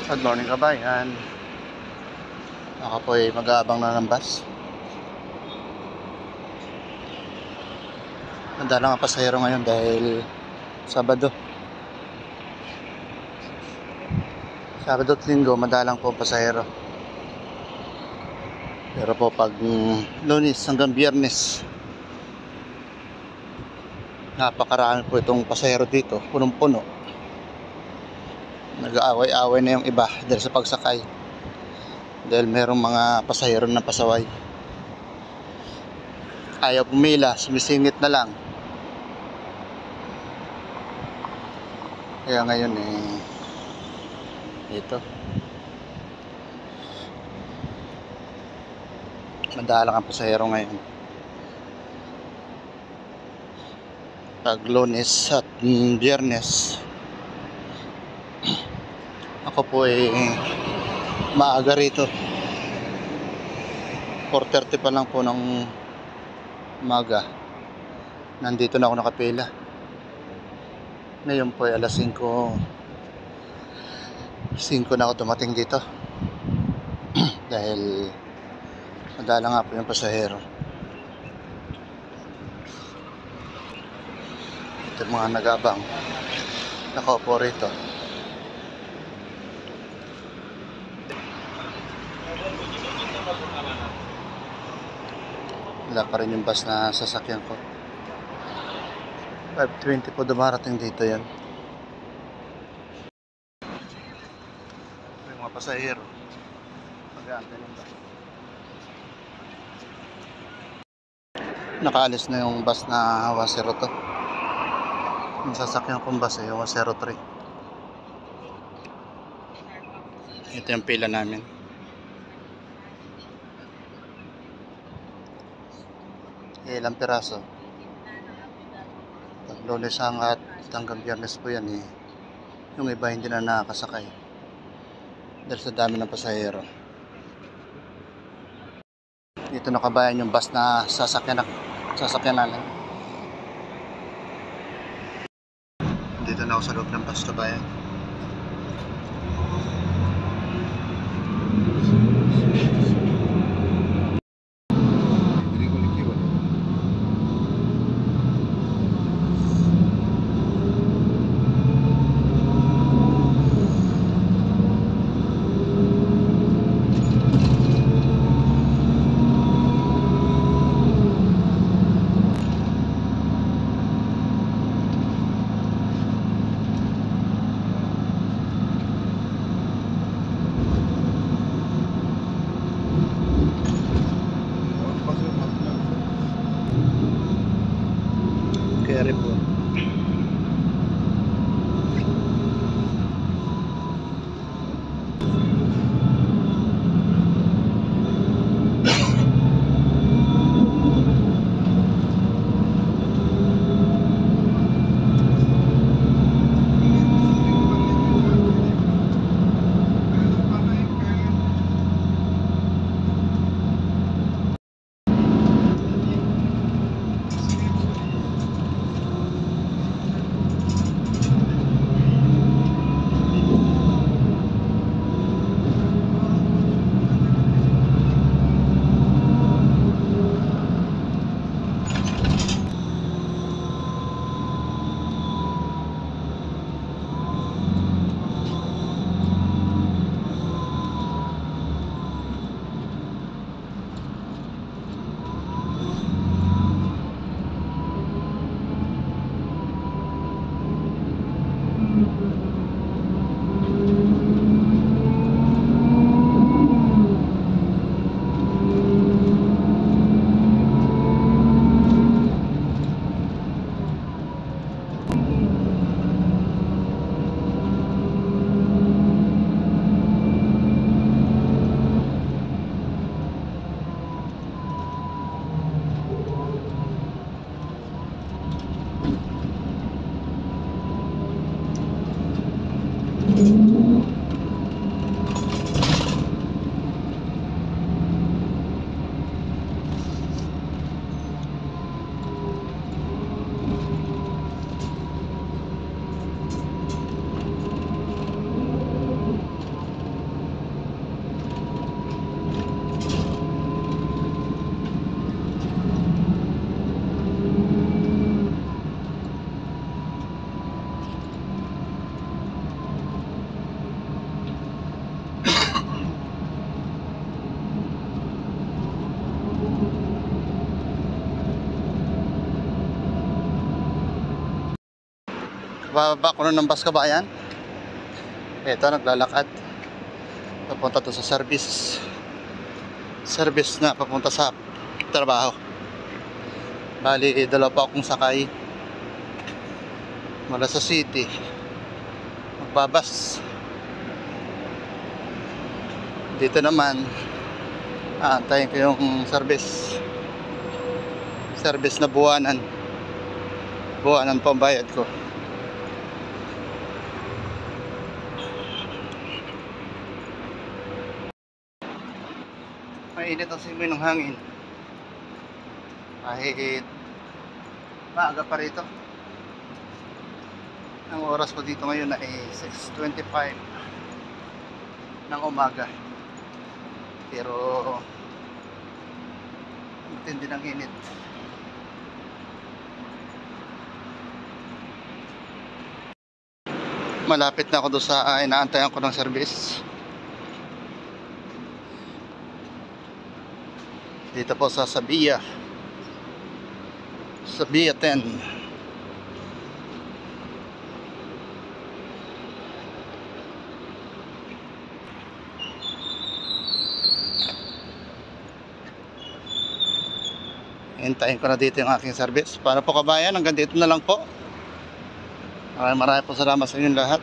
Good morning kabayan. Ako po ay mag-aabang na ng bus. Nandala nga pasahero ngayon dahil Sabado at Linggo madalang po pasahero. Pero po pag Lunes hanggang Biyernes, napakarami po itong pasahero dito, punong-puno. Nag-aaway-aaway na yung iba dahil sa pagsakay. Dahil merong mga pasahero na pasaway. Ayaw pumila, sumisingit na lang. Kaya ngayon ito. Madalang ang pasahero ngayon. Pag Lunes at Biyernes, ako po ay maaga rito. 4:30 pa lang po ng umaga. Nandito na ako nakapila. Ngayon po ay alas 5 na ako dumating dito. Dahil madala nga po yung pasahero. Ito yung mga nag-aabang. Nakaupo rito. Wala pa rin yung bus na sasakyan ko. 5:20 po dumarating dito yan. Yung mga pasahero mag-aantay ng bus. Nakaalis na yung bus na 102. Yung sasakyan kong bus ay yung 103. Ito yung pila namin. Ilang piraso. Pag Lunes hanggang Biyernes po yan yung iba hindi na nakakasakay dahil sa dami ng pasahero. Dito na kabayan yung bus na sasakyan namin. Dito na ako sa loob ng bus kabayan. Kababa ko ng bus kabayan. Ito, naglalakad. Papunta to sa service. Service na papunta sa trabaho. Bali, dalawa pa akong sakay. Mula sa city. Magbabas. Dito naman, aantayin ko yung service. Service na buwanan. Buwanan pa ang bayad ko. Mainit ang simoy ng hangin. Kahit maaga pa rito. Ang oras ko dito ngayon ay 6:25 ng umaga. Pero matindi ng init. Malapit na ako doon sa inaantayan ko ng service. Dito po sa Sabia 10. Hintayin ko na dito yung aking service. Para po kabayan, hanggang dito na lang po. Maraming po salamat sa inyong lahat.